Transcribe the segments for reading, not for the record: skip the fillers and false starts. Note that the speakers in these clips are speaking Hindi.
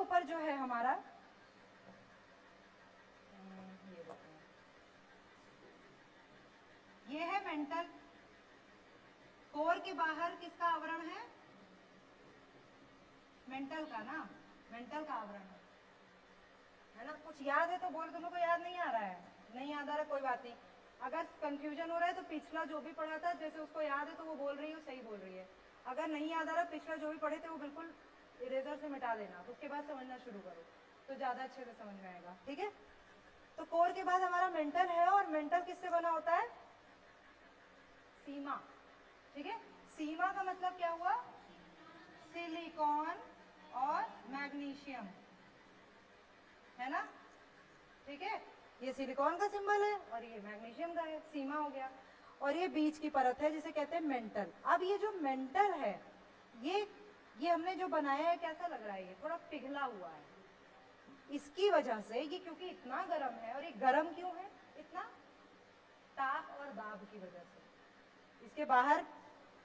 ऊपर जो है हमारा ये है मेंटल। कोर के बाहर किसका आवरण है? मेंटल का ना, मेंटल का आवरण है ना। कुछ याद है तो बोल, तुम लोग को याद नहीं आ रहा है? नहीं याद आ रहा, कोई बात नहीं। अगर कंफ्यूजन हो रहा है तो पिछला जो भी पढ़ा था जैसे उसको याद है तो वो बोल रही है, सही बोल रही है। अगर नहीं याद आ रहा, पिछला जो भी पढ़े थे वो बिल्कुल इरेजर से मिटा देना, उसके बाद समझना शुरू करो तो ज्यादा अच्छे से समझ में आएगा, ठीक है। तो कोर के बाद हमारा मेंटल है, और मेंटल किससे बना होता है? सीमा, ठीक है। सीमा का मतलब क्या हुआ? सिलिकॉन और मैग्नीशियम, है ना, ठीक है। ये सिलिकॉन का सिंबल है और ये मैग्नीशियम का है, सीमा हो गया। और ये बीच की परत है जिसे कहते हैं मेंटल। अब ये जो मेंटल है, ये हमने जो बनाया है, कैसा लग रहा है? ये थोड़ा पिघला हुआ है। इसकी वजह से ये, क्योंकि इतना गर्म है, और ये गर्म क्यों है इतना? ताप और दाब की वजह से। इसके बाहर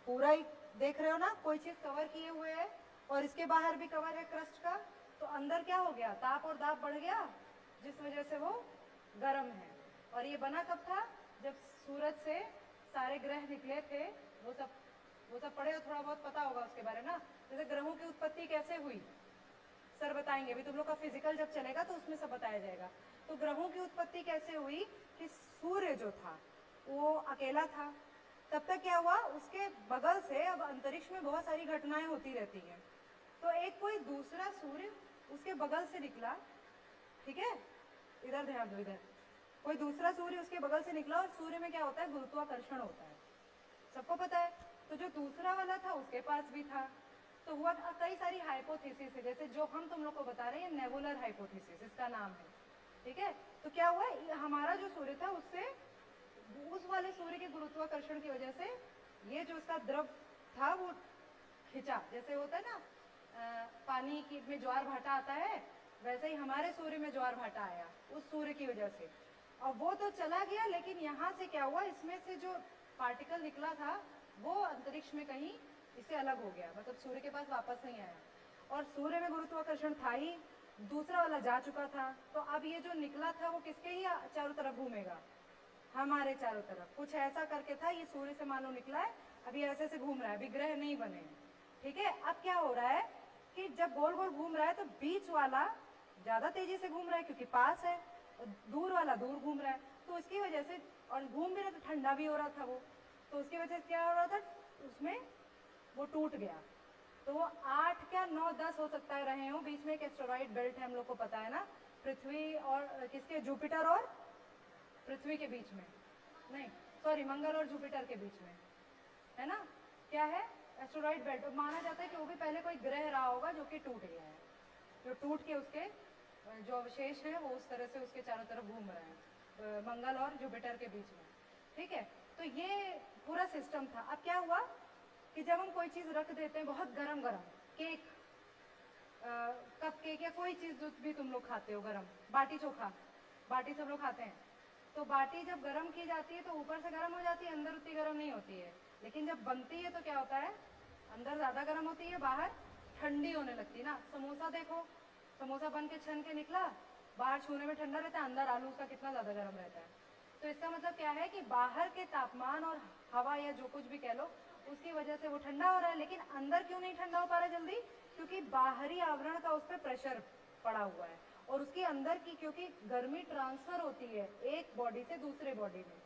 पूरा ही देख रहे हो ना, कोई चीज कवर किए हुए है, और इसके बाहर भी कवर है क्रस्ट का, तो अंदर क्या हो गया? ताप और दाब बढ़ गया, जिस वजह से वो गर्म है। और ये बना कब था? जब सूरज से सारे ग्रह निकले थे। वो सब पढ़े हो, थोड़ा बहुत पता होगा उसके बारे में ना। जैसे ग्रहों की उत्पत्ति कैसे हुई, सर बताएंगे। अभी तुम लोग का फिजिकल जब चलेगा तो उसमें सब बताया जाएगा। तो ग्रहों की उत्पत्ति कैसे हुई कि सूर्य जो था वो अकेला था। तब तक क्या हुआ, उसके बगल से, अब अंतरिक्ष में बहुत सारी घटनाएं होती रहती हैं, तो एक कोई दूसरा सूर्य उसके बगल से निकला, ठीक है। इधर ध्यान दो, इधर कोई दूसरा सूर्य उसके बगल से निकला, और सूर्य में क्या होता है? गुरुत्वाकर्षण होता है, सबको पता है। तो जो दूसरा वाला था उसके पास भी था, तो हुआ कई सारी हाइपोथेसिस है, जैसे जो हम तुम लोग को बता रहे हैं, नेबुलर हाइपोथेसिस इसका नाम है, ठीक है। तो क्या हुआ, हमारा जो सूर्य था उससे उस वाले सूर्य के गुरुत्वाकर्षण की वजह से ये जो उसका द्रव था वो खिंचा, जैसे होता है ना पानी की में ज्वार भाटा आता है, वैसे ही हमारे सूर्य में ज्वार भाटा आया उस सूर्य की वजह से। और वो तो चला गया, लेकिन यहाँ से क्या हुआ, इसमें से जो पार्टिकल निकला था वो अंतरिक्ष में कहीं इससे अलग हो गया, मतलब सूर्य के पास वापस नहीं आया। और सूर्य में गुरुत्वाकर्षण था ही, दूसरा वाला जा चुका था, तो अब ये जो निकला था वो किसके ही चारों तरफ घूमेगा? हमारे चारों तरफ। कुछ ऐसा करके था, ये सूर्य से मानो निकला है, अभी ऐसे से घूम रहा है, अभी ग्रह नहीं बने हैं, ठीक है। अब क्या हो रहा है कि जब गोल गोल घूम रहा है तो बीच वाला ज्यादा तेजी से घूम रहा है क्योंकि पास है, और दूर वाला दूर घूम रहा है, तो उसकी वजह से, और घूम भी रहा तो ठंडा भी हो रहा था वो, तो उसकी वजह से क्या हो रहा था, उसमें वो टूट गया। तो वो 8 क्या 9 10 हो सकता है रहे हो। बीच में एक एस्टेरॉइड बेल्ट है, हम लोग को पता है ना, पृथ्वी और किसके, जुपिटर और पृथ्वी के बीच में, नहीं सॉरी, मंगल और जुपिटर के बीच में, है ना। क्या है? Asteroid belt. माना जाता है कि वो भी पहले कोई ग्रह रहा होगा जो कि टूट गया है, जो टूट के उसके जो अवशेष है वो उस तरह से उसके चारों तरफ घूम रहे हैं, मंगल और जुपिटर के बीच में, ठीक है। तो ये पूरा सिस्टम था। अब क्या हुआ कि जब हम कोई चीज रख देते हैं बहुत गरम गरम, केक, कप केक, या कोई चीज जो भी तुम लोग खाते हो गरम, बाटी चोखा, बाटी सब लोग खाते हैं, तो बाटी जब गरम की जाती है तो ऊपर से गरम हो जाती है, अंदर उतनी गरम नहीं होती है। लेकिन जब बनती है तो क्या होता है, अंदर ज्यादा गरम होती है, बाहर ठंडी होने लगती है ना। समोसा देखो, समोसा बन के छन के निकला, बाहर छूने में ठंडा रहता है, अंदर आलू उसका कितना ज्यादा गर्म रहता है। तो इसका मतलब क्या है कि बाहर के तापमान और हवा या जो कुछ भी कह लो उसकी वजह से वो ठंडा हो रहा है, लेकिन अंदर क्यों नहीं ठंडा हो पा रहा जल्दी? क्योंकि बाहरी आवरण का उस पर प्रेशर पड़ा हुआ है, और उसके अंदर की, क्योंकि गर्मी ट्रांसफर होती है एक बॉडी से दूसरे बॉडी में,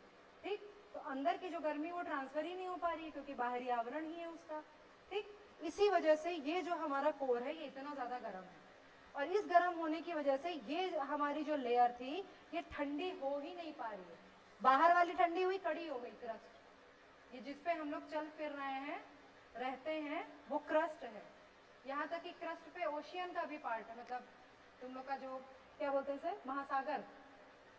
ठीक, तो अंदर की जो गर्मी वो ट्रांसफर ही नहीं हो पा रही है क्योंकि बाहरी आवरण ही है उसका, ठीक। इसी वजह से ये जो हमारा कोर है ये इतना ज्यादा गर्म है, और इस गर्म होने की वजह से ये हमारी जो लेयर थी ये ठंडी हो ही नहीं पा रही है। बाहर वाली ठंडी हुई, कड़ी हो गई क्रस्ट, ये जिसपे हम लोग चल फिर रहे हैं, रहते हैं, वो क्रस्ट है। यहाँ तक कि क्रस्ट पे ओशियन का भी पार्ट है, मतलब तुम लोग का जो क्या बोलते हैं सर, महासागर,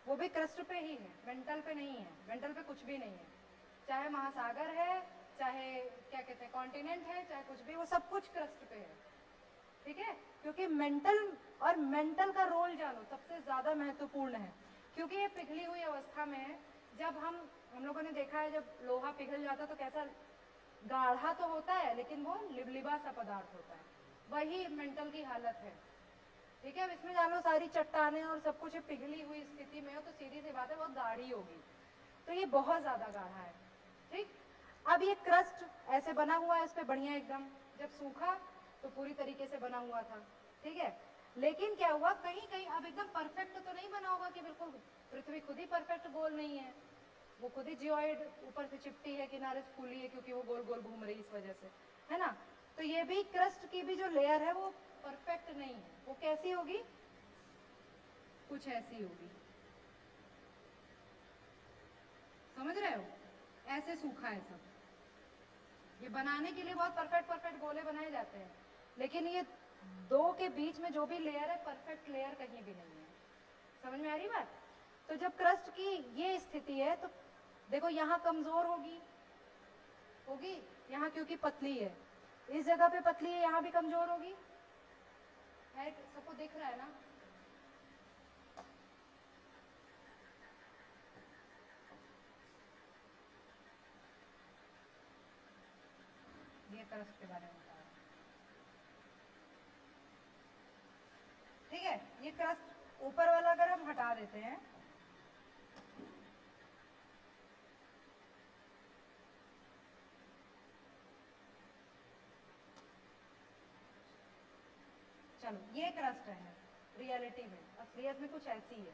वो भी क्रस्ट पे ही है, मेंटल पे नहीं है। मेंटल पे कुछ भी नहीं है, चाहे महासागर है, चाहे क्या कहते हैं कॉन्टिनेंट है, चाहे कुछ भी, वो सब कुछ क्रस्ट पे है, ठीक है। क्योंकि मेंटल, और मेंटल का रोल जानो सबसे ज्यादा महत्वपूर्ण है, क्योंकि ये पिघली हुई अवस्था में है। जब हम लोगों ने देखा है जब लोहा पिघल जाता तो कैसा गाढ़ा तो होता है, लेकिन वो लिबलिबा सा पदार्थ होता है, वही मेंटल की हालत है, ठीक है। अब इसमें जान लो सारी चट्टानें और सब कुछ पिघली हुई स्थिति में हो तो सीधी सी बात है बहुत गाढ़ी होगी, तो ये बहुत ज्यादा गाढ़ा है। ठीक, अब ये क्रस्ट ऐसे बना हुआ है इस पे बढ़िया एकदम, जब सूखा तो पूरी तरीके से बना हुआ था। ठीक है, लेकिन क्या हुआ कहीं कहीं अब एकदम परफेक्ट तो नहीं बना होगा कि बिल्कुल पृथ्वी खुद ही परफेक्ट गोल नहीं है, वो खुद ही जियोइड ऊपर से चिपटी है किनारे से फूली है क्योंकि वो गोल गोल घूम रही इस वजह से, है ना। तो ये भी क्रस्ट की भी जो लेयर है वो परफेक्ट नहीं है, वो कैसी होगी, कुछ ऐसी होगी, समझ रहे हो, ऐसे सूखा है सब। ये बनाने के लिए बहुत परफेक्ट परफेक्ट गोले बनाए जाते हैं, लेकिन ये दो के बीच में जो भी लेयर है परफेक्ट लेयर कहीं भी नहीं है। समझ में आ रही बात। तो जब क्रस्ट की ये स्थिति है तो देखो यहाँ कमजोर होगी होगी, यहाँ क्योंकि पतली है, इस जगह पे पतली है, यहाँ भी कमजोर होगी है, सबको दिख रहा है ना। ये क्रस्ट के बारे में बता रहा हूं। ठीक है, ये क्रस्ट ऊपर वाला अगर हम हटा देते हैं, चलो ये क्रस्ट है रियलिटी में, असलियत में कुछ ऐसी है।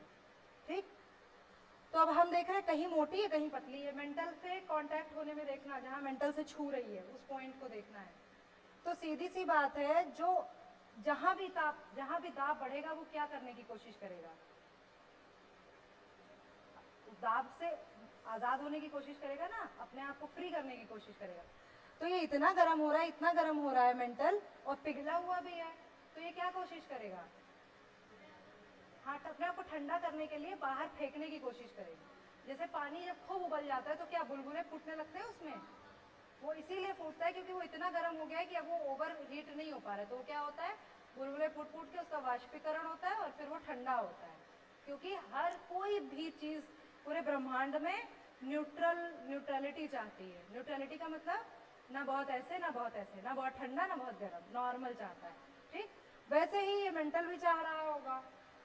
ठीक, तो अब हम देख रहे हैं कहीं मोटी है कहीं पतली है, मेंटल से कांटेक्ट होने में देखना, जहां मेंटल से छू रही है उस पॉइंट को देखना है। तो सीधी सी बात है, जो जहां भी दाब बढ़ेगा वो क्या करने की कोशिश करेगा, उस दाब से आजाद होने की कोशिश करेगा ना, अपने आप को फ्री करने की कोशिश करेगा। तो ये इतना गर्म हो रहा है, इतना गर्म हो रहा है मेंटल, और पिघला हुआ भी है, तो ये क्या कोशिश करेगा, हाँ अपने आप को ठंडा करने के लिए बाहर फेंकने की कोशिश करेगी। जैसे पानी जब खूब उबल जाता है तो क्या बुलबुले फूटने लगते हैं उसमें, वो इसीलिए फूटता है क्योंकि वो इतना गर्म हो गया है कि अब वो ओवर हीट नहीं हो पा रहा है, तो वो क्या होता है, बुलबुले फूट फूट के उसका वाष्पीकरण होता है और फिर वो ठंडा होता है। क्योंकि हर कोई भी चीज पूरे ब्रह्मांड में न्यूट्रलिटी चाहती है। न्यूट्रलिटी का मतलब ना बहुत ऐसे ना बहुत ऐसे, ना बहुत ठंडा ना बहुत गर्म, नॉर्मल चाहता है। ठीक, वैसे ही ये मेंटल भी चाह रहा होगा,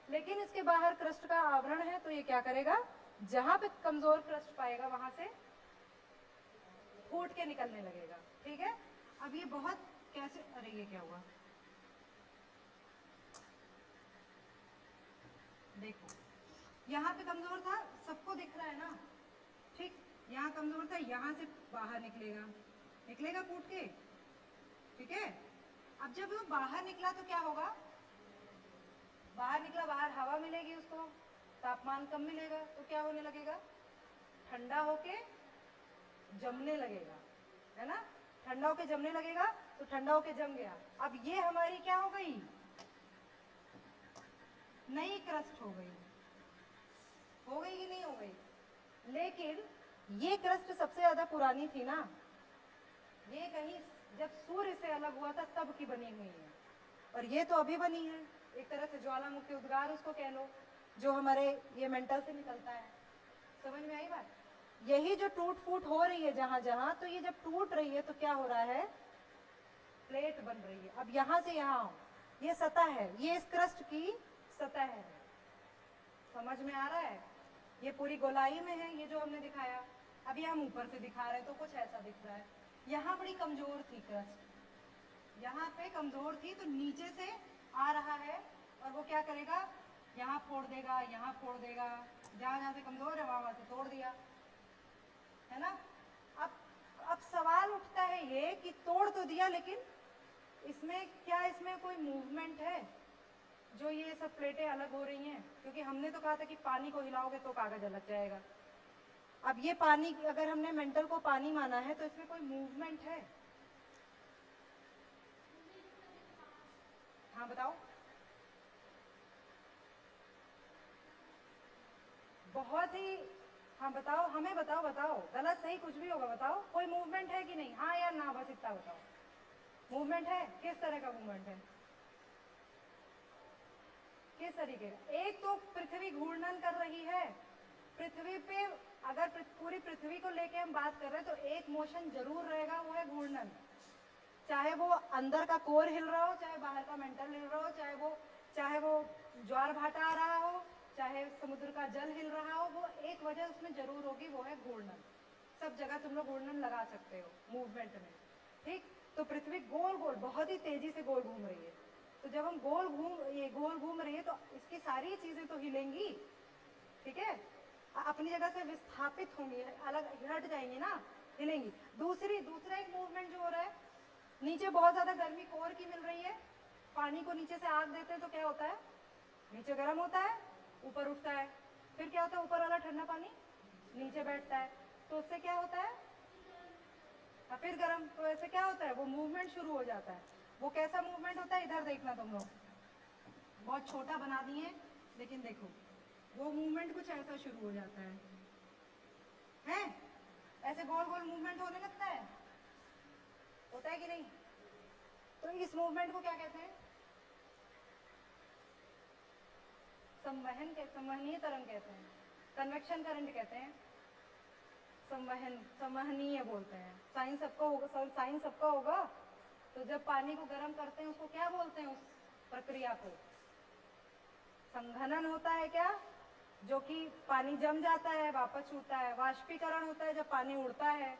लेकिन इसके बाहर क्रस्ट का आवरण है, तो ये क्या करेगा, जहां पे कमजोर क्रस्ट पाएगा वहां से फूट के निकलने लगेगा। ठीक है, अब ये बहुत कैसे, अरे ये क्या हुआ, देखो यहाँ पे कमजोर था, सबको दिख रहा है ना। ठीक, यहाँ कमजोर था, यहाँ से बाहर निकलेगा, निकलेगा फूट के। ठीक है, अब जब वो बाहर निकला तो क्या होगा, बाहर निकला, बाहर हवा मिलेगी उसको, तापमान कम मिलेगा, तो क्या होने लगेगा, ठंडा होके जमने लगेगा, है ना। ठंडा होके जमने लगेगा, तो ठंडा होके जम गया। अब ये हमारी क्या हो गई, नई क्रस्ट हो गई, हो गई कि नहीं हो गई। लेकिन ये क्रस्ट सबसे ज्यादा पुरानी थी ना, ये कहीं जब सूर्य से अलग हुआ था तब की बनी हुई है, और ये तो अभी बनी है, एक तरह से ज्वालामुखी उद्गार उसको कह लो, जो हमारे ये मेंटल से निकलता है। समझ में आई बात। यही जो टूट फूट हो रही है जहां जहां, तो ये जब टूट रही है तो क्या हो रहा है, प्लेट बन रही है। अब यहां से यहां ये सतह है, ये इस क्रस्ट की सतह है। समझ में आ रहा है, ये पूरी गोलाई में है ये जो हमने दिखाया। अब ये हम ऊपर से दिखा रहे हैं तो कुछ ऐसा दिख रहा है। यहाँ बड़ी कमजोर थी क्रस्ट, यहाँ पे कमजोर थी, तो नीचे से आ रहा है और वो क्या करेगा, यहाँ फोड़ देगा, यहाँ फोड़ देगा, जहां जहां से कमजोर है वहां से तोड़ दिया, है ना। अब सवाल उठता है ये कि तोड़ तो दिया, लेकिन इसमें क्या, इसमें कोई मूवमेंट है जो ये सब प्लेटें अलग हो रही हैं, क्योंकि हमने तो कहा था कि पानी को हिलाओगे तो कागज अलग जाएगा। अब ये पानी, अगर हमने मेंटल को पानी माना है तो इसमें कोई मूवमेंट है, हाँ बताओ, बहुत ही, हाँ बताओ, हमें बताओ, बताओ गलत सही कुछ भी होगा बताओ, कोई मूवमेंट है कि नहीं, हाँ या ना, बस इतना बताओ। मूवमेंट है, किस तरह का मूवमेंट है, किस तरीके का। एक तो पृथ्वी घूर्णन कर रही है, पृथ्वी पे अगर पूरी पृथ्वी को लेके हम बात कर रहे हैं तो एक मोशन जरूर रहेगा, वो है घूर्णन। चाहे वो अंदर का कोर हिल रहा हो, चाहे बाहर का मेंटल हिल रहा हो, चाहे वो ज्वार भाटा आ रहा हो, चाहे समुद्र का जल हिल रहा हो, वो एक वजह उसमें जरूर होगी, वो है घूर्णन। सब जगह तुम लोग घूर्णन लगा सकते हो मूवमेंट में, ठीक। तो पृथ्वी गोल गोल बहुत ही तेजी से गोल घूम रही है, तो जब हम गोल घूम रही है तो इसकी सारी चीजें तो हिलेंगी, ठीक है, अपनी जगह से विस्थापित होंगी, अलग हट जाएंगी ना, हिलेंगी। दूसरा एक मूवमेंट जो हो रहा है, नीचे बहुत ज्यादा गर्मी कोर की मिल रही है, पानी को नीचे से आग देते हैं तो क्या होता है, नीचे गर्म होता है, ऊपर उठता है, फिर क्या होता है, ऊपर वाला ठंडा पानी नीचे बैठता है, तो उससे क्या होता है, फिर गर्म, तो ऐसे क्या होता है, वो मूवमेंट शुरू हो जाता है। वो कैसा मूवमेंट होता है, इधर देखना तुम लोग, बहुत छोटा बना दिए, लेकिन देखो वो मूवमेंट कुछ ऐसा शुरू हो जाता है, ऐसे गोल गोल मूवमेंट होने लगता है, होता है कि नहीं। तो इस मूवमेंट को क्या कहते हैं, संवहनीय तरंग कहते हैं, कन्वेक्शन करंट कहते हैं, संवहनीय बोलते हैं। साइंस सबका होगा। तो जब पानी को गर्म करते हैं उसको क्या बोलते हैं, उस प्रक्रिया को संघनन होता है क्या, जो कि पानी जम जाता है वापस छूटता है। वाष्पीकरण होता है जब पानी उड़ता है।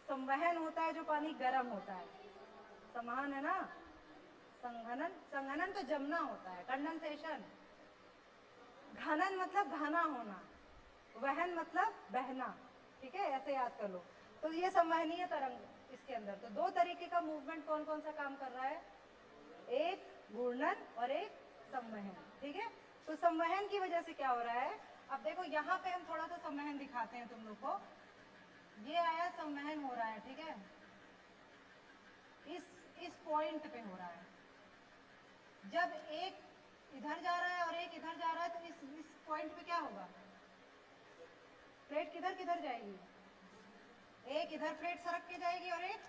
संवहन होता है जो पानी गर्म होता है, समान है ना। संघनन तो जमना होता है, कंडेंसेशन। घनन मतलब घना होना, वहन मतलब बहना, ठीक है, ऐसे याद कर लो। तो ये संवहनीय तरंग इसके अंदर, तो दो तरीके का मूवमेंट कौन कौन सा काम कर रहा है, एक घूर्णन और एक संवहन, ठीक है। तो संवहन की वजह से क्या हो रहा है, अब देखो यहाँ पे हम थोड़ा सा संवहन दिखाते हैं तुम लोग को। ये आया संवहन हो रहा है, ठीक है, इस पॉइंट पे हो रहा है। जब एक इधर जा रहा है और एक इधर जा रहा है, तो इस पॉइंट पे क्या होगा, प्लेट किधर किधर जाएगी, एक इधर प्लेट सरक के जाएगी और एक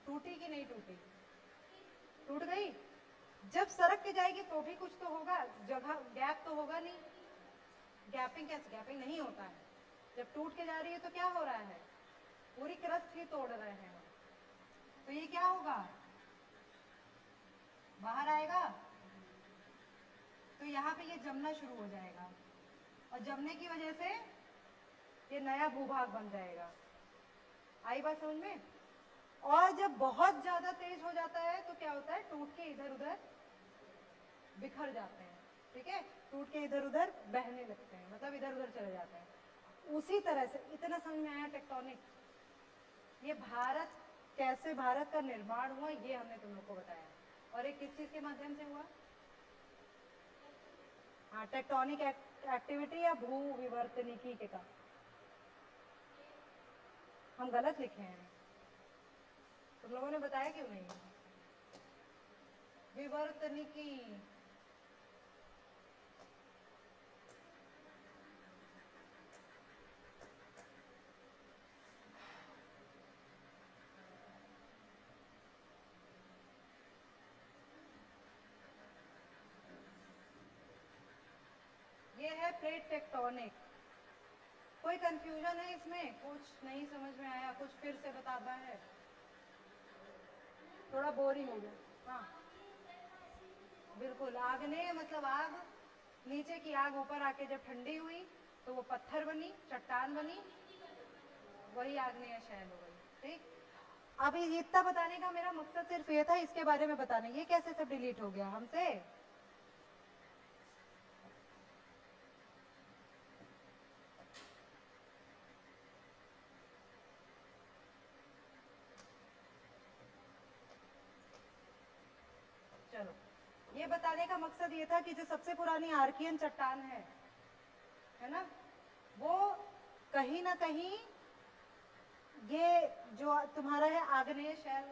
टूटी कि नहीं टूटी, टूट गई। जब सरक के जाएगी तो भी कुछ तो होगा, जगह गैप तो होगा नहीं, गैपिंग नहीं होता है। जब टूट के जा रही है तो क्या हो रहा है, पूरी क्रस्ट ही तोड़ रहे हैं, तो ये क्या होगा, बाहर आएगा, तो यहाँ पे ये जमना शुरू हो जाएगा, और जमने की वजह से ये नया भूभाग बन जाएगा। आई बात समझ में। और जब बहुत ज्यादा तेज हो जाता है तो क्या होता है, टूट के इधर उधर बिखर जाते हैं, ठीक है, टूट के इधर उधर बहने लगते हैं, मतलब इधर उधर चले जाते हैं। उसी तरह से इतना समझ में आया टेक्टोनिक, ये भारत कैसे भारत का निर्माण हुआ ये हमने तुम लोग को बताया, और ये किस चीज के माध्यम से हुआ, हाँ, टेक्टोनिक एक्टिविटी या भू विवर्तनिकी के का हम गलत लिखे हैं, तुम लोगों ने बताया क्यों नहीं, विवर्तनिकी। ये है प्लेट टेक्टोनिक। कोई कंफ्यूजन है इसमें, कुछ नहीं समझ में आया, कुछ फिर से बताना है, थोड़ा बोरिंग हो गया, हाँ बिल्कुल। आग्नेय मतलब आग, नीचे की आग ऊपर आके जब ठंडी हुई तो वो पत्थर बनी, चट्टान बनी, वही आग्नेय शैल हो गई, ठीक। अब इतना बताने का मेरा मकसद सिर्फ ये था, इसके बारे में बताना। ये कैसे सब डिलीट हो गया हमसे, चलो ये बताने का मकसद ये था कि जो सबसे पुरानी आर्कियन चट्टान है ना, वो कहीं ना कहीं ये जो तुम्हारा है आग्नेय शैल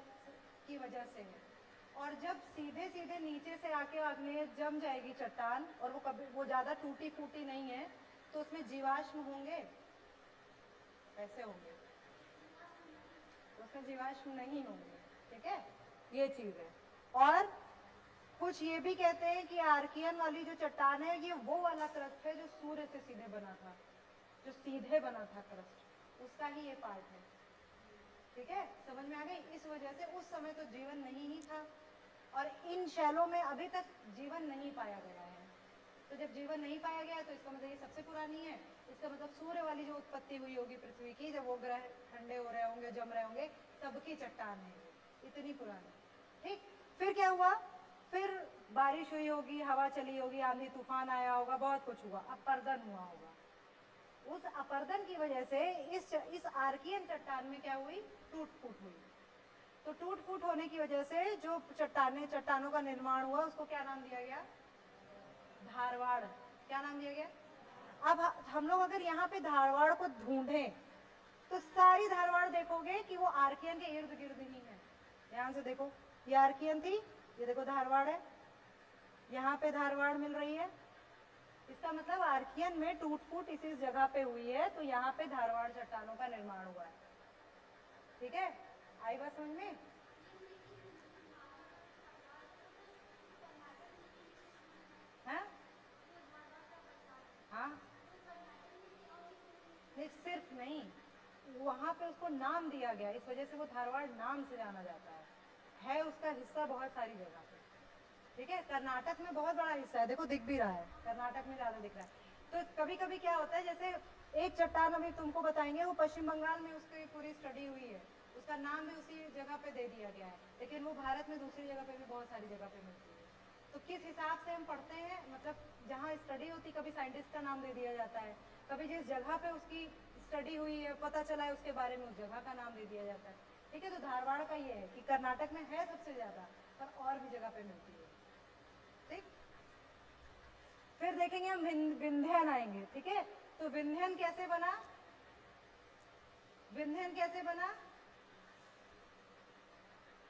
की वजह से है। और जब सीधे सीधे नीचे से आके आग्नेय जम जाएगी चट्टान, और वो कभी वो ज्यादा टूटी फूटी नहीं है, तो उसमें जीवाश्म होंगे, ऐसे होंगे, उसमें जीवाश्म नहीं होंगे, ठीक है, ये चीज है। और कुछ ये भी कहते हैं कि आर्कियन वाली जो चट्टान है ये वो वाला क्रस्ट है जो सूर्य से सीधे बना था, जो सीधे बना था क्रस्ट, उसका ही ये पार्ट है, ठीक है, समझ में आ गई। इस वजह से उस समय तो जीवन नहीं ही था, और इन शैलों में अभी तक जीवन नहीं पाया गया है। तो जब जीवन नहीं पाया गया तो इसका मतलब ये सबसे पुरानी है। इसका मतलब सूर्य वाली जो उत्पत्ति हुई होगी पृथ्वी की, जब वो ग्रह ठंडे हो रहे होंगे, जम रहे होंगे, तब की चट्टान है, इतनी पुरानी। ठीक, फिर क्या हुआ, फिर बारिश हुई होगी, हवा चली होगी, आंधी तूफान आया होगा, बहुत कुछ हुआ, अपरदन हुआ होगा। उस अपरदन की वजह से इस आर्कियन चट्टान में क्या हुई, टूट फूट हुई। तो टूट फूट होने की वजह से जो चट्टानों का निर्माण हुआ, उसको क्या नाम दिया गया, धारवाड़। क्या नाम दिया गया। अब हम लोग अगर यहाँ पे धारवाड़ को ढूंढें तो सारी धारवाड़ देखोगे कि वो आर्कियन के इर्द गिर्द ही है। ध्यान से देखो, ये आर्कियन थी, ये देखो धारवाड़ है, यहाँ पे धारवाड़ मिल रही है। इसका मतलब आर्कियन में टूट फूट इसी जगह पे हुई है, तो यहाँ पे धारवाड़ चट्टानों का निर्माण हुआ है। ठीक है, आई बात समझ में। हाँ हाँ, नहीं सिर्फ नहीं, वहाँ पे उसको नाम दिया गया, इस वजह से वो धारवाड़ नाम से जाना जाता है उसका हिस्सा बहुत सारी जगह पे। ठीक है, कर्नाटक में बहुत बड़ा हिस्सा है, देखो दिख भी रहा है, कर्नाटक में ज्यादा दिख रहा है। तो कभी कभी क्या होता है, जैसे एक चट्टान अभी तुमको बताएंगे, वो पश्चिम बंगाल में उसकी पूरी स्टडी हुई है, उसका नाम भी उसी जगह पे दे दिया गया है, लेकिन वो भारत में दूसरी जगह पे भी बहुत सारी जगह पे मिलती है। तो किस हिसाब से हम पढ़ते हैं, मतलब जहाँ स्टडी होती, कभी साइंटिस्ट का नाम दे दिया जाता है, कभी जिस जगह पे उसकी स्टडी हुई है, पता चला है उसके बारे में, उस जगह का नाम दे दिया जाता है। ठीक है, तो धारवाड़ का ये है कि कर्नाटक में है सबसे ज्यादा, पर और भी जगह पे मिलती है। ठीक, फिर देखेंगे हम विंध्यन आएंगे। ठीक है, तो विंध्यन कैसे बना, विंध्यन कैसे बना,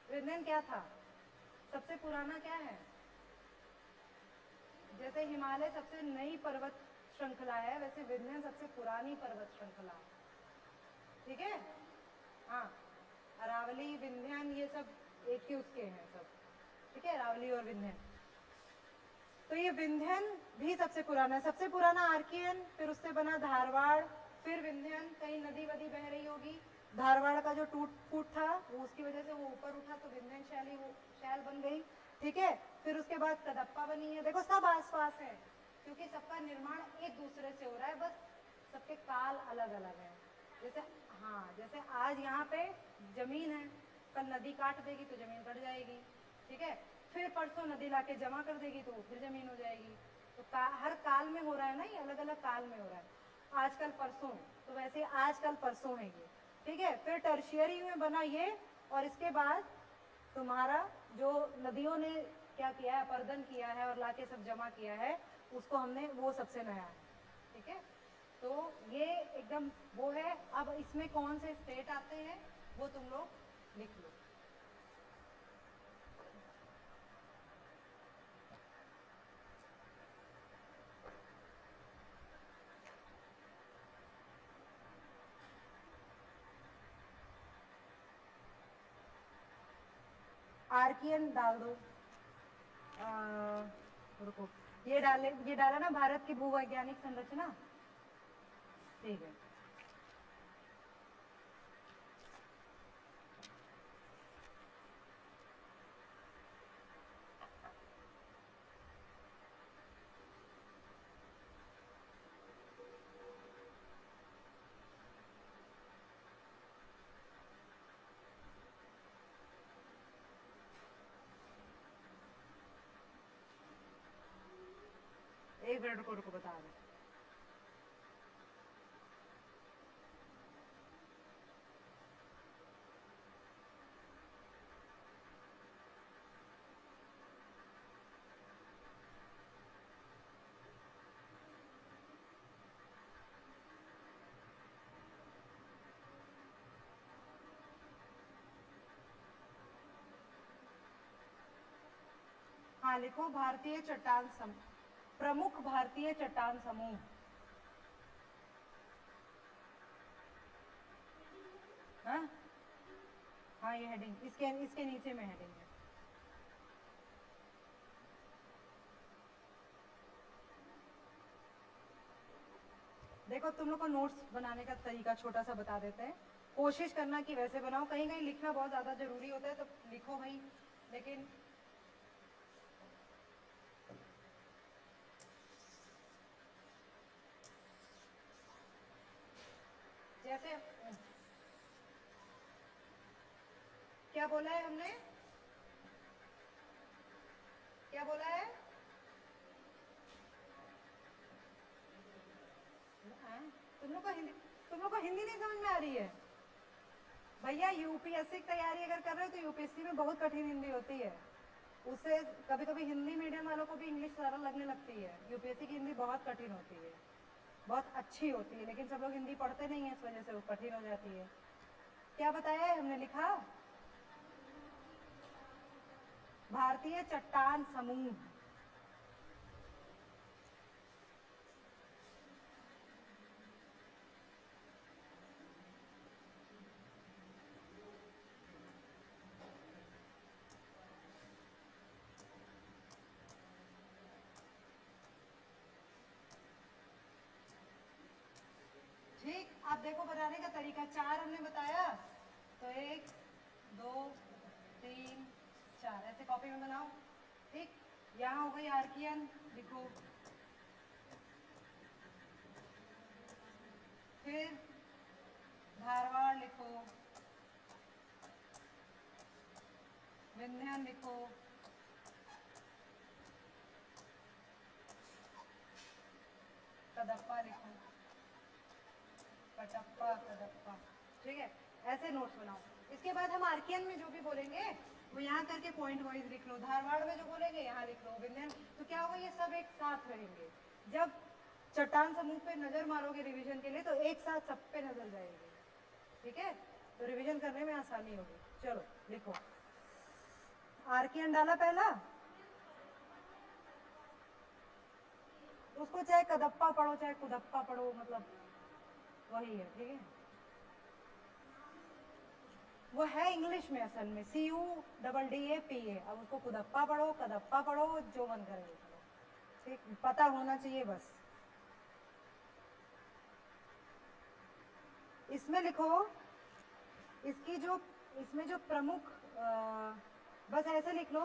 विंध्यन क्या था, सबसे पुराना क्या है, जैसे हिमालय सबसे नई पर्वत श्रृंखला है, वैसे विंध्यन सबसे पुरानी पर्वत श्रृंखला। ठीक है, हाँ, अरावली विंध्यन ये सब एक ही उसके हैं सब। ठीक है, अरावली और विंध्यन। तो ये विंध्यन भी सबसे पुराना है, सबसे पुराना आर्कियन, फिर उससे बना धारवाड़, फिर विंध्यन, कहीं नदी वदी बह रही होगी, धारवाड़ का जो टूट फूट था वो उसकी वजह से वो ऊपर उठा, तो विंध्यन शैली वो शैल बन गई। ठीक है, फिर उसके बाद कदप्पा बनी है, देखो सब आसपास है, क्योंकि सबका निर्माण एक दूसरे से हो रहा है, बस सबके काल अलग अलग है। जैसे हाँ, जैसे आज यहाँ पे जमीन है, कल नदी काट देगी तो जमीन कट जाएगी। ठीक है, फिर परसों नदी लाके जमा कर देगी तो फिर जमीन हो जाएगी। तो हर काल में हो रहा है ना, ये अलग अलग काल में हो रहा है, आजकल परसों, तो वैसे आजकल परसों है ये। ठीक है, फिर टर्शियरी में बना ये, और इसके बाद तुम्हारा जो नदियों ने क्या किया है, अपरदन किया है और लाके सब जमा किया है, उसको हमने, वो सबसे नया है। ठीक है, तो ये एकदम वो है। अब इसमें कौन से स्टेट आते हैं वो तुम लोग लिख लो। आर्कियन डाल दो, रुको, ये डाले, ये डाला ना, भारत की भूवैज्ञानिक संरचना। ठीक है, एक मिनट को रुको, बता दो। हाँ लिखो, भारतीय चट्टान समूह, प्रमुख भारतीय चट्टान समूह। हाँ हाँ, ये हेडिंग, इसके इसके नीचे में हेडिंग है। देखो तुम लोग को नोट्स बनाने का तरीका छोटा सा बता देते हैं, कोशिश करना कि वैसे बनाओ, कहीं कहीं लिखना बहुत ज़्यादा जरूरी होता है तो लिखो भाई, लेकिन जैसे क्या बोला है हमने, क्या बोला है? तुम लोग को हिंदी नहीं समझ में आ रही है? भैया यूपीएससी की तैयारी अगर कर रहे हो तो यूपीएससी में बहुत कठिन हिंदी होती है, उससे कभी कभी हिंदी मीडियम वालों को भी इंग्लिश सरल लगने लगती है। यूपीएससी की हिंदी बहुत कठिन होती है, बहुत अच्छी होती है, लेकिन सब लोग हिंदी पढ़ते नहीं है, इस वजह से वो कठिन हो जाती है। क्या बताया है हमने लिखा? भारतीय चट्टान समूह। ठीक, आप देखो बनाने का तरीका, 4 हमने बताया, तो 1 2 3 4 ऐसे कॉपी में बनाओ। ठीक, यहाँ हो गई आर्कियन, लिखो। फिर धारवाड़ लिखो, विंध्यान लिखो, कदप्पा लिखो, कटप्पा, कदप्पा। ठीक है, ऐसे नोट्स बनाओ। इसके बाद हम आर्कियन में जो भी बोलेंगे वो यहाँ करके पॉइंट वाइज लिख लो, धारवाड़ में जो बोलेंगे यहाँ लिख लो, विंध्यन। तो क्या होगा, ये सब एक साथ रहेंगे। जब चट्टान समूह पे नजर मारोगे रिवीजन के लिए तो एक साथ सब पे नजर जाएगी। ठीक है, तो रिवीजन करने में आसानी होगी। चलो लिखो, आर्कियन डाला पहला, उसको चाहे कदप्पा पढ़ो चाहे कुदप्पा पढ़ो, मतलब वही है। ठीक है, वो है इंग्लिश में असल में CUDDAPA। अब उसको कुदप्पा पढ़ो, कदप्पा पढ़ो, जो मन करे वो पढ़ो। ठीक, पता होना चाहिए बस। इसमें लिखो, इसमें जो प्रमुख बस ऐसे लिख लो,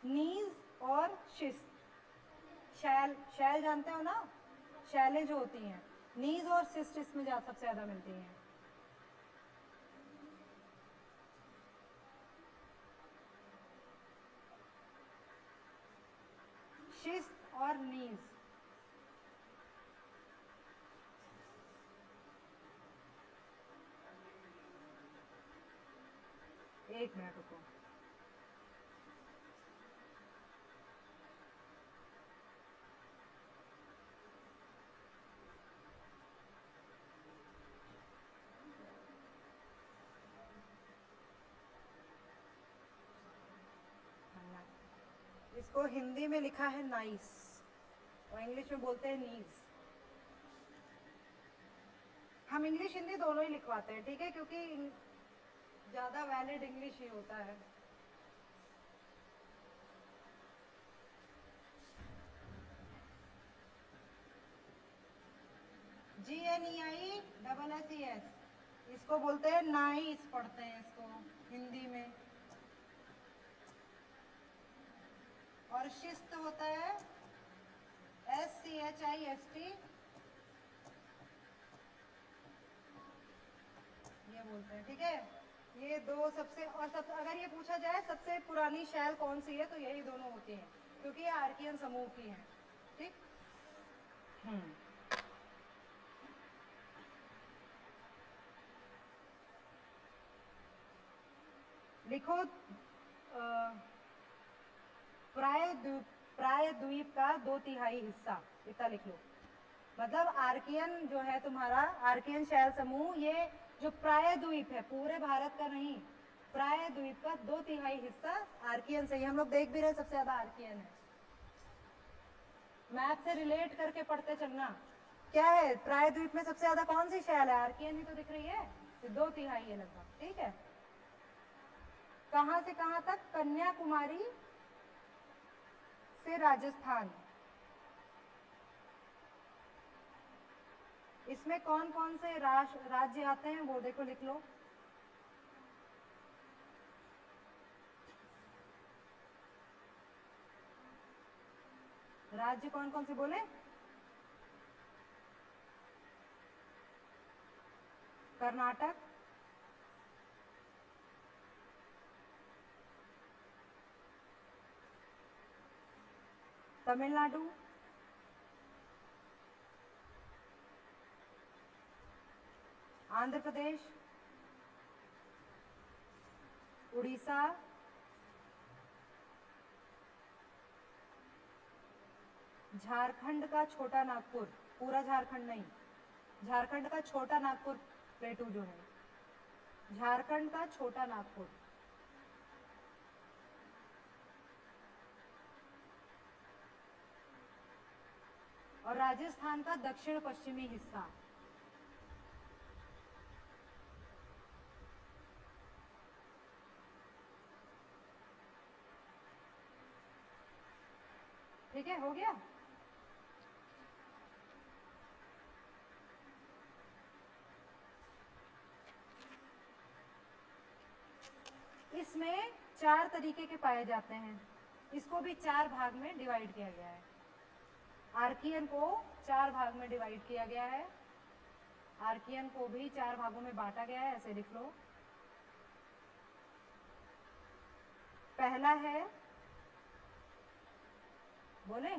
नीज और शिस्त। शैल, शैल जानते हो ना, शैलें जो होती हैं, नीज और शिस्त इसमें सबसे ज्यादा मिलती हैं। शिस्त और नीज। एक मिनट रुको, इसको हिंदी में लिखा है नाइस और इंग्लिश में बोलते हैं नीज। हम इंग्लिश हिंदी दोनों ही लिखवाते हैं, ठीक है, क्योंकि ज्यादा वैलिड इंग्लिश ही होता है। GNEISSES, इसको बोलते हैं नाइस, पढ़ते हैं इसको हिंदी में। और शिस्त होता है SCHIST, ये बोलते हैं। ठीक है, ये दो सबसे, और सब अगर ये पूछा जाए सबसे पुरानी शैल कौन सी है तो यही दोनों होती हैं, क्योंकि ये आर्कियन समूह की हैं। ठीक, लिखो, प्रायद्वीप का 2/3 हिस्सा, इतना लिख लो। मतलब आर्कियन जो है तुम्हारा, आर्कियन शैल समूह, ये जो प्रायद्वीप है, पूरे भारत का नहीं, प्रायद्वीप का 2/3 हिस्सा आर्कियन से ही। हम लोग देख भी रहे सबसे ज्यादा आर्कियन है। मैप से रिलेट करके पढ़ते चलना, क्या है प्रायद्वीप में सबसे ज्यादा कौन सी शैल है? आर्कियन ही तो दिख रही है, तो 2/3 है लगभग। ठीक है, कहां से कहां तक? कन्याकुमारी से राजस्थान। इसमें कौन कौन से राज्य आते हैं वो देखो, लिख लो। राज्य कौन कौन से बोले? कर्नाटक, तमिलनाडु, आंध्र प्रदेश, उड़ीसा, झारखंड का छोटा नागपुर, पूरा झारखंड नहीं, झारखंड का छोटा नागपुर प्लेटू जो है, झारखंड का छोटा नागपुर, और राजस्थान का दक्षिण पश्चिमी हिस्सा। ठीक है, हो गया। इसमें 4 तरीके के पाए जाते हैं, इसको भी 4 भाग में डिवाइड किया गया है। आर्कियन को 4 भाग में डिवाइड किया गया है, आर्कियन को भी 4 भागों में बांटा गया है, ऐसे लिख लो। पहला है, बोले,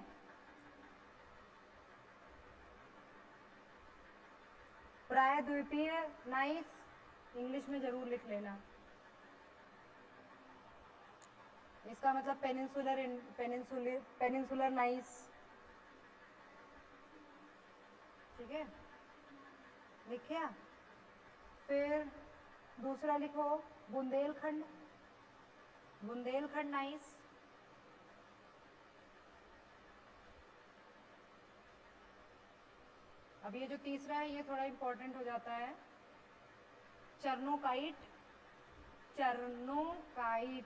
प्रायद्वीपीय नाइस, इंग्लिश में जरूर लिख लेना। इसका मतलब पेनिनसुलर नाइस। ठीक है, लिखिया। फिर दूसरा लिखो बुंदेलखंड, बुंदेलखंड नाइस। अब ये जो तीसरा है ये थोड़ा इंपॉर्टेंट हो जाता है, चर्नोकाइट, चर्नोकाइट।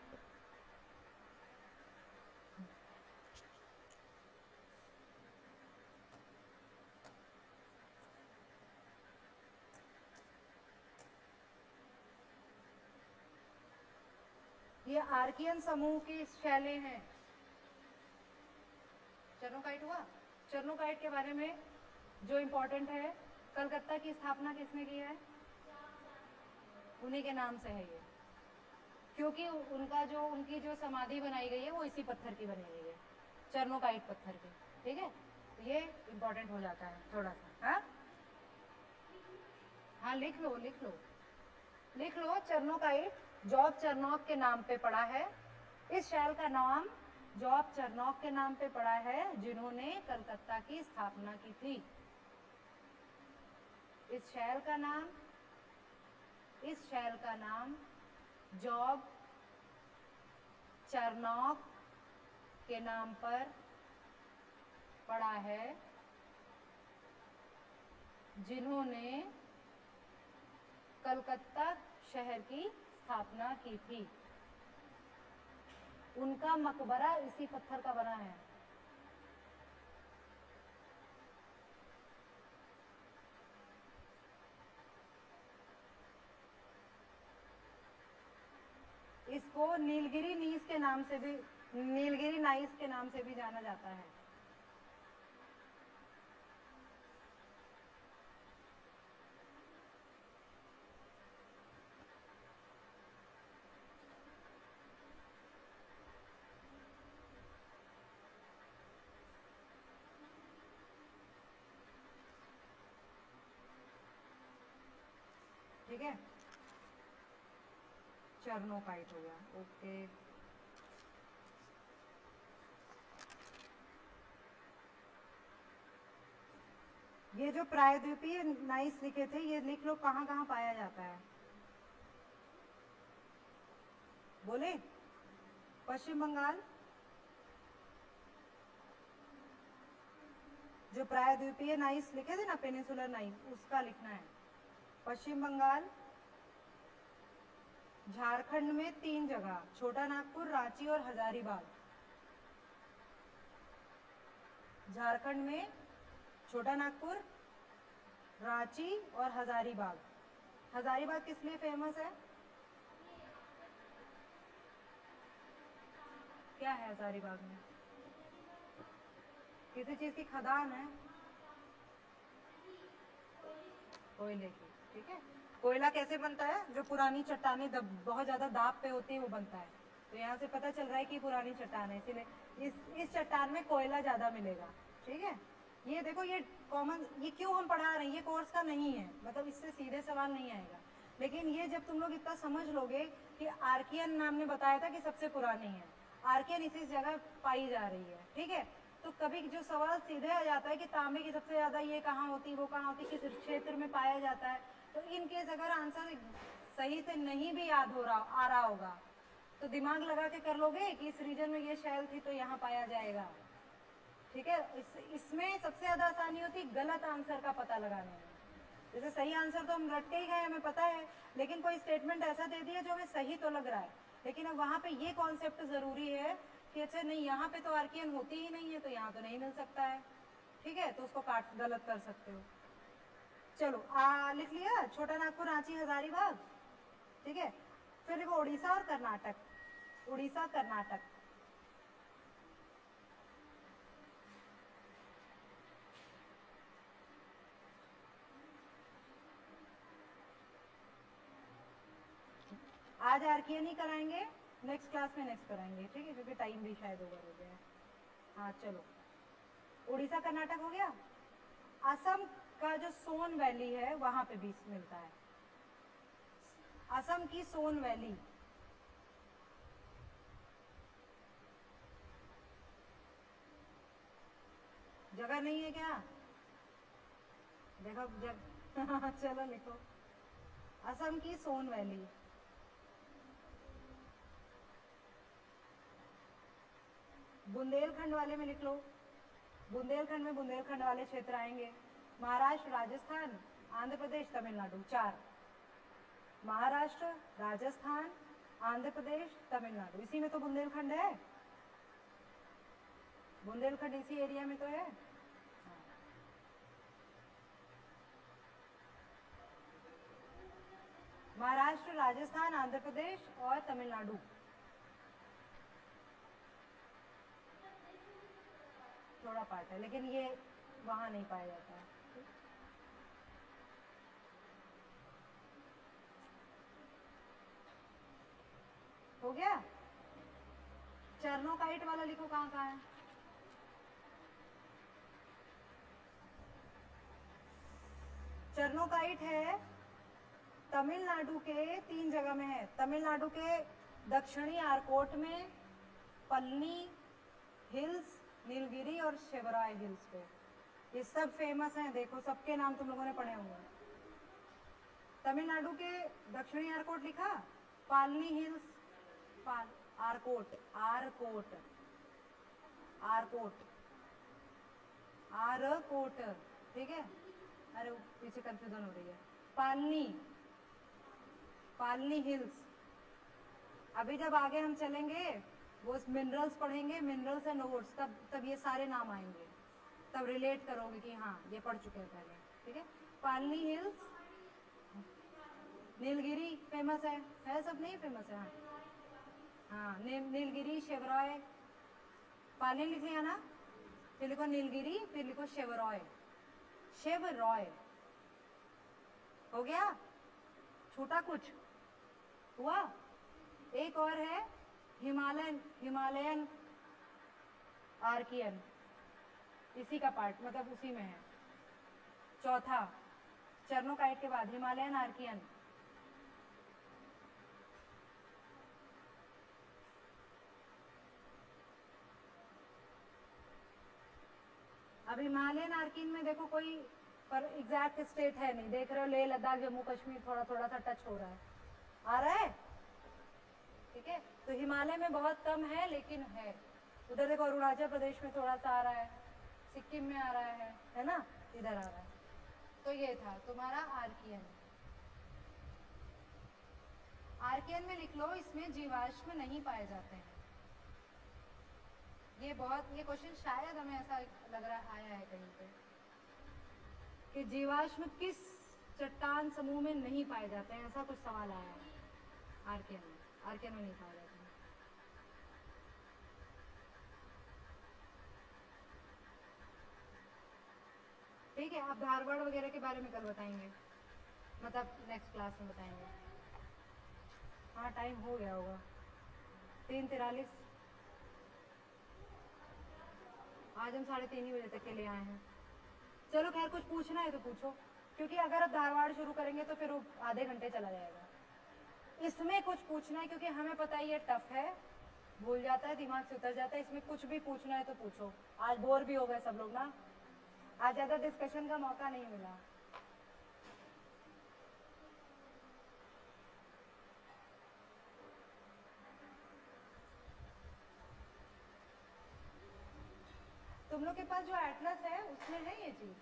ये आर्कियन समूह की शैलें हैं। चर्नोकाइट हुआ। चर्नोकाइट के बारे में जो इम्पोर्टेंट है, कलकत्ता की स्थापना किसने की है? उन्हीं के नाम से है ये, क्योंकि उनकी जो समाधि बनाई गई है वो इसी पत्थर की बनी गई है, चर्नोकाइट पत्थर की। ठीक है, ये इम्पोर्टेंट हो जाता है थोड़ा सा। हाँ हाँ, लिख लो लिख लो लिख लो। चर्नोकाइट जॉब चर्नोक के नाम पे पड़ा है। इस शैल का नाम जॉब चर्नोक के नाम पे पड़ा है, जिन्होंने कलकत्ता की स्थापना की थी। इस शैल का नाम जॉब चर्नोक के नाम पर पड़ा है, जिन्होंने कलकत्ता शहर की स्थापना की थी। उनका मकबरा इसी पत्थर का बना है। इसको नीलगिरी नाइस के नाम से भी जाना जाता है। ठीक है, चर्नोकाइट हो गया। ओके, ये जो प्रायद्वीपीय नाइस लिखे थे, ये लिख लो कहाँ कहाँ पाया जाता है। बोले, पश्चिम बंगाल, जो प्रायद्वीपीय नाइस लिखे थे ना, पेनिनसुलर नाइस, उसका लिखना है। पश्चिम बंगाल, झारखंड में 3 जगह, छोटा नागपुर, रांची और हजारीबाग। झारखंड में छोटा नागपुर, रांची और हजारीबाग। हजारीबाग किस लिए फेमस है? क्या है हजारीबाग में? किसी चीज की खदान है, कोयले की। ठीक है, कोयला कैसे बनता है? जो पुरानी चट्टानें बहुत ज्यादा दाब पे होती है वो बनता है। तो यहाँ से पता चल रहा है कि पुरानी चट्टान है, इसीलिए इस चट्टान में कोयला ज्यादा मिलेगा। ठीक है, ये देखो ये कॉमन, ये क्यों हम पढ़ा रहे हैं, ये कोर्स का नहीं है, मतलब इससे सीधे सवाल नहीं आएगा। लेकिन ये जब तुम लोग इतना समझ लोगे कि आर्कियन नाम ने बताया था कि सबसे पुरानी है, आर्कियन इसी जगह पाई जा रही है। ठीक है, तो कभी जो सवाल सीधे आ जाता है कि तांबे की सबसे ज्यादा ये कहाँ होती, वो कहाँ होती, किस क्षेत्र में पाया जाता है, तो इन केस अगर आंसर सही से नहीं भी याद हो रहा आ रहा होगा तो दिमाग लगा के कर लोगे कि इस रीजन में ये शैल थी तो यहाँ पाया जाएगा। ठीक है, इसमें सबसे ज्यादा आसानी होती है गलत आंसर का पता लगाने में। जैसे सही आंसर तो हम रट के ही गए, हमें पता है, लेकिन कोई स्टेटमेंट ऐसा दे दिया जो हमें सही तो लग रहा है, लेकिन अब वहां पे ये कॉन्सेप्ट जरूरी है कि अच्छा नहीं, यहाँ पे तो आर्कियन होती ही नहीं है तो यहाँ तो नहीं मिल सकता है। ठीक है, तो उसको काट गलत कर सकते हो। चलो लिख लिया, छोटा नागपुर, रांची, हजारीबाग। ठीक है, फिर देखो उड़ीसा और कर्नाटक, उड़ीसा कर्नाटक। आज आर्कियन ही कराएंगे, नेक्स्ट क्लास में नेक्स्ट कराएंगे। ठीक है, क्योंकि टाइम भी शायद ओवर हो गया। हाँ चलो, उड़ीसा कर्नाटक हो गया। असम का जो सोन वैली है वहां पे भी मिलता है, असम की सोन वैली। जगह नहीं है क्या? देखो चलो लिखो, असम की सोन वैली। बुंदेलखंड वाले में लिख लो, बुंदेलखंड में बुंदेलखंड वाले क्षेत्र आएंगे। महाराष्ट्र, राजस्थान, आंध्र प्रदेश, तमिलनाडु, 4। महाराष्ट्र, राजस्थान, आंध्र प्रदेश, तमिलनाडु, इसी में तो बुंदेलखंड है, बुंदेलखंड इसी एरिया में तो है। महाराष्ट्र, राजस्थान, आंध्र प्रदेश और तमिलनाडु। थोड़ा पार्ट है लेकिन ये वहां नहीं पाया जाता है। हो गया, चर्नोकाइट वाला लिखो, कहाँ कहाँ है? चर्नोकाइट है तमिलनाडु के 3 जगह में है। तमिलनाडु के दक्षिणी आरकोट में, पलनी हिल्स, नीलगिरी और शिवराय हिल्स पे, ये सब फेमस हैं। देखो सबके नाम तुम लोगों ने पढ़े होंगे। तमिलनाडु के दक्षिणी आरकोट लिखा, पालनी हिल्स, आरकोट, आरकोट, आरकोट, आरकोट। ठीक है, अरे पीछे कंफ्यूजन हो रही है। पालनी, पालनी हिल्स। अभी जब आगे हम चलेंगे वो मिनरल्स पढ़ेंगे, मिनरल्स एंड ओर्स, तब ये सारे नाम आएंगे, तब रिलेट करोगे कि हाँ ये पढ़ चुके हैं पहले। ठीक है, पालनी हिल्स, नीलगिरी फेमस है सब नहीं फेमस है। हाँ नीलगिरी, शिवराय, पालनी लिख लिया ना, फिर लिखो नीलगिरी, फिर लिखो शिवराय, शिवराय। हो गया, छोटा कुछ हुआ। एक और है हिमालयन, हिमालयन आर्कियन, इसी का पार्ट, मतलब उसी में है। चौथा, चर्नोकाइट के बाद हिमालयन आर्कियन। अब हिमालयन आर्कियन में देखो कोई पर एग्जैक्ट स्टेट है नहीं, देख रहे हो लेह लद्दाख जम्मू कश्मीर थोड़ा थोड़ा सा टच हो रहा है, आ रहा है। ठीक है, तो हिमालय में बहुत कम है लेकिन है। उधर देखो अरुणाचल प्रदेश में थोड़ा सा आ रहा है, सिक्किम में आ रहा है ना, इधर आ रहा है। तो ये था तुम्हारा आर्कियन। आर्कियन में लिख लो, इसमें जीवाश्म नहीं पाए जाते हैं। ये क्वेश्चन शायद हमें ऐसा लग रहा आया है कहीं पे कि जीवाश्म किस चट्टान समूह में नहीं पाए जाते हैं, ऐसा कुछ सवाल आया है। आर्कियन में नहीं पाए जाते हैं। ठीक है, अब धारवाड़ वगैरह के बारे में कल बताएंगे। मतलब नेक्स्ट क्लास में बताएंगे। हाँ टाइम हो गया होगा, 3:43। आज हम 3:30 बजे तक के लिए आए हैं। चलो खैर, कुछ पूछना है तो पूछो, क्योंकि अगर अब धारवाड़ शुरू करेंगे तो फिर वो आधे घंटे चला जाएगा। इसमें कुछ पूछना है, क्योंकि हमें पता है ये टफ है, भूल जाता है, दिमाग से उतर जाता है। इसमें कुछ भी पूछना है तो पूछो। आज बोर भी हो गए सब लोग ना, आज ज़्यादा डिस्कशन का मौका नहीं मिला। तुम लोग के पास जो एटलस है उसमें है ये चीज़?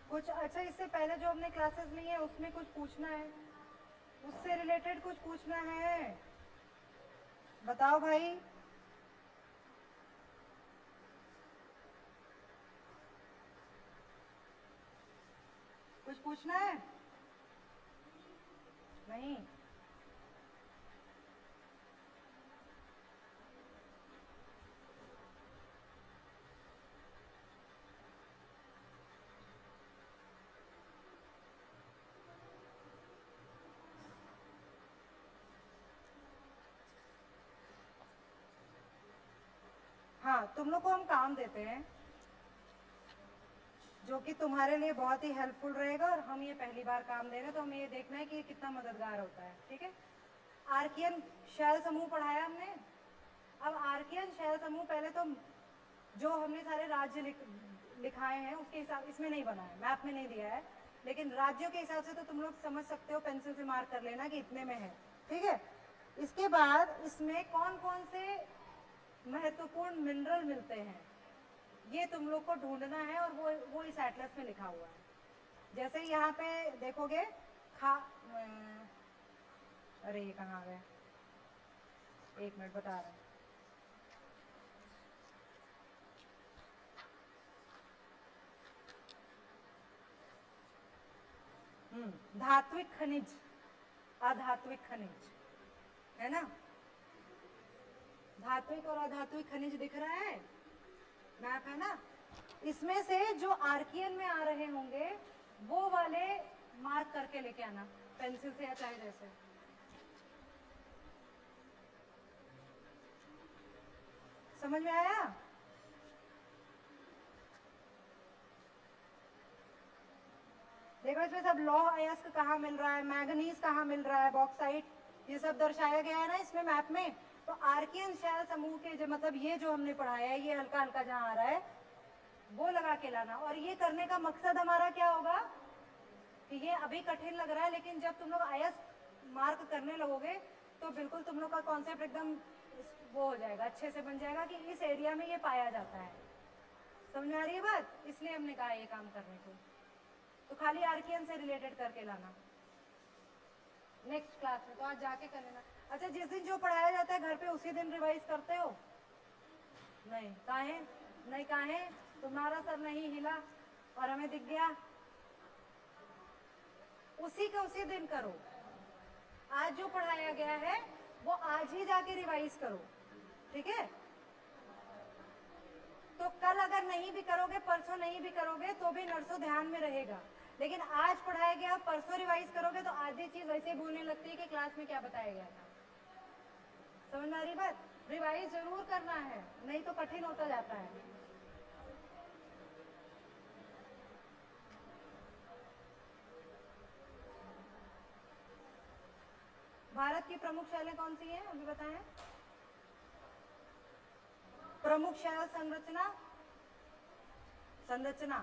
कुछ अच्छा, इससे पहले जो हमने क्लासेस ली है उसमें कुछ पूछना है, उससे रिलेटेड कुछ पूछना है, बताओ भाई। कुछ पूछना है? नहीं? हाँ, तुम लोग को हम काम देते हैं जो कि तुम्हारे लिए बहुत ही हेल्पफुल रहेगा, और हम ये पहली बार काम दे रहे हैं तो हमें ये देखना है कि ये कितना मददगार होता है। ठीक है, आर्कियन शैल समूह पढ़ाया हमने। अब आर्कियन शैल समूह पहले तो जो हमने सारे राज्य लिखाए हैं उसके हिसाब, इसमें नहीं बना है, मैप में नहीं दिया है, लेकिन राज्यों के हिसाब से तो तुम लोग समझ सकते हो, पेंसिल से मार्क कर लेना कि इतने में है। ठीक है, इसके बाद इसमें कौन कौन से महत्वपूर्ण मिनरल मिलते हैं ये तुम लोग को ढूंढना है, और वो इस एटलस में लिखा हुआ है। जैसे यहाँ पे देखोगे खा अरे ये कहाँ गए, एक मिनट बता रहे हैं। धात्विक खनिज, अधात्विक खनिज, है ना? धात्विक और अधात्विक खनिज दिख रहा है, मैप है ना? इसमें से जो आर्कियन में आ रहे होंगे वो वाले मार्क करके लेके आना, पेंसिल से या चाहे जैसे। समझ में आया? देखो इसमें सब लौह अयस्क कहाँ मिल रहा है, मैंगनीज कहाँ मिल रहा है, बॉक्साइट, ये सब दर्शाया गया है ना इसमें मैप में। तो आर्कियन शैल समूह के जो मतलब ये जो हमने पढ़ाया है, ये हल्का हल्का जहाँ आ रहा है वो लगा के लाना। और ये करने का मकसद हमारा क्या होगा कि ये अभी कठिन लग रहा है, लेकिन जब तुम लोग अयस्क मार्क करने लगोगे तो बिल्कुल तुम लोग का कॉन्सेप्ट एकदम वो हो जाएगा, अच्छे से बन जाएगा कि इस एरिया में ये पाया जाता है। समझ में आ रही है बात? इसलिए हमने कहा ये काम करने को। तो खाली आर्कियन से रिलेटेड करके लाना नेक्स्ट क्लास में, तो आज जाके कर लेना। अच्छा, जिस दिन जो पढ़ाया जाता है घर पे उसी दिन रिवाइज करते हो? नहीं, काहे नहीं? काहे? तुम्हारा सर नहीं हिला और हमें दिख गया? उसी के उसी दिन करो। आज जो पढ़ाया गया है वो आज ही जाके रिवाइज करो, ठीक है? तो कल अगर नहीं भी करोगे, परसों नहीं भी करोगे, तो भी नर्सों ध्यान में रहेगा। लेकिन आज पढ़ाया गया, परसों रिवाइज करोगे तो आधी चीज वैसे भूलने लगती है कि क्लास में क्या बताया गया था। समझ में आ रही बात? रिवाइज जरूर करना है, नहीं तो कठिन होता जाता है। भारत की प्रमुख शैलें कौन सी हैं अभी बताएं? प्रमुख शैल संरचना, संरचना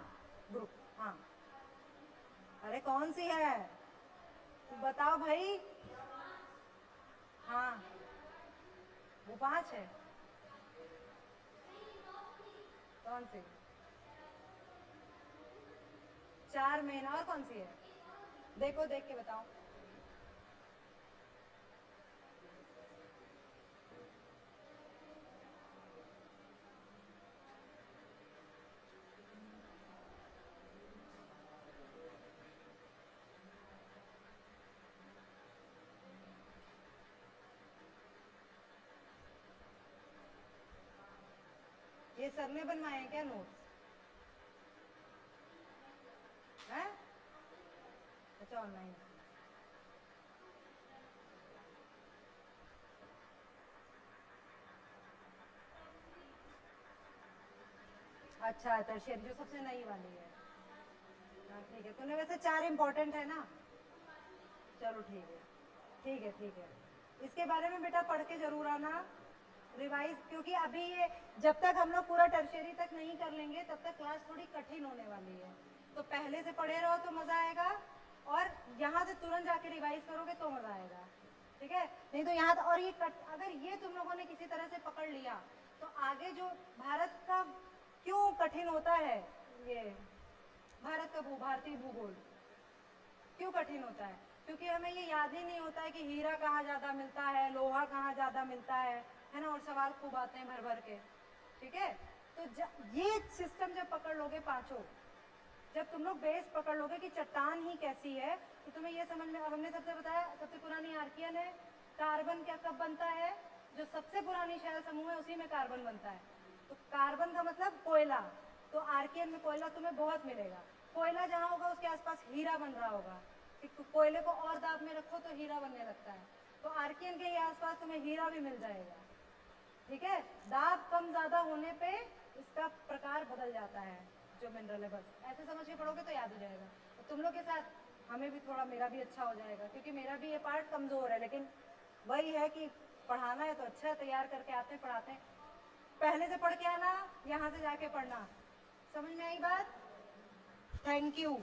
ग्रुप, हाँ। अरे कौन सी है बताओ भाई। हाँ वो 5 है। कौन सी? 4 मेन, और कौन सी है? देखो देख के बताओ। ये सर ने बनवाए हैं क्या नोट्स? हैं? अच्छा ऑनलाइन। अच्छा टर्शियरी जो सबसे नई वाली है। हाँ ठीक है, तूने वैसे 4 इंपॉर्टेंट है ना। चलो ठीक है, ठीक है, ठीक है। इसके बारे में बेटा पढ़ के जरूर आना रिवाइज, क्योंकि अभी ये जब तक हम लोग पूरा टर्शियरी तक नहीं कर लेंगे तब तक क्लास थोड़ी कठिन होने वाली है। तो पहले से पढ़े रहो तो मजा आएगा, और यहाँ से तुरंत जाके रिवाइज करोगे तो मजा आएगा, ठीक है? नहीं तो यहाँ और ये अगर ये तुम लोगों ने किसी तरह से पकड़ लिया तो आगे जो भारत का क्यों कठिन होता है, ये भारत का भारतीय भूगोल क्यों कठिन होता है, क्योंकि हमें ये याद ही नहीं होता है कि हीरा कहाँ ज्यादा मिलता है, लोहा कहाँ ज्यादा मिलता है ना, और सवाल खूब आते हैं भर भर के, ठीक है? तो ये सिस्टम जब पकड़ लोगे पांचों, जब तुम लोग बेस पकड़ लोगे कि चट्टान ही कैसी है, तो तुम्हें ये समझ में, अब हमने सबसे बताया सबसे पुरानी आर्कियन है, कार्बन क्या कब बनता है, जो सबसे पुरानी शैल समूह है उसी में कार्बन बनता है। तो कार्बन का मतलब कोयला, तो आर्कियन में कोयला तुम्हें बहुत मिलेगा। कोयला जहाँ होगा उसके आसपास हीरा बन रहा होगा, कोयले को और दाब में रखो तो हीरा बनने लगता है, तो आर्कियन के आसपास तुम्हें हीरा भी मिल जाएगा, ठीक है? दाब कम ज्यादा होने पे इसका प्रकार बदल जाता है जो मिनरल है, बस ऐसे समझ के पढ़ोगे तो याद हो जाएगा। तो तुम लोग के साथ हमें भी थोड़ा, मेरा भी अच्छा हो जाएगा, क्योंकि मेरा भी ये पार्ट कमजोर है, लेकिन वही है कि पढ़ाना है तो अच्छा है, तैयार करके आते हैं पढ़ाते हैं। पहले से पढ़ के आना, यहाँ से जाके पढ़ना। समझ में आई बात? Thank you.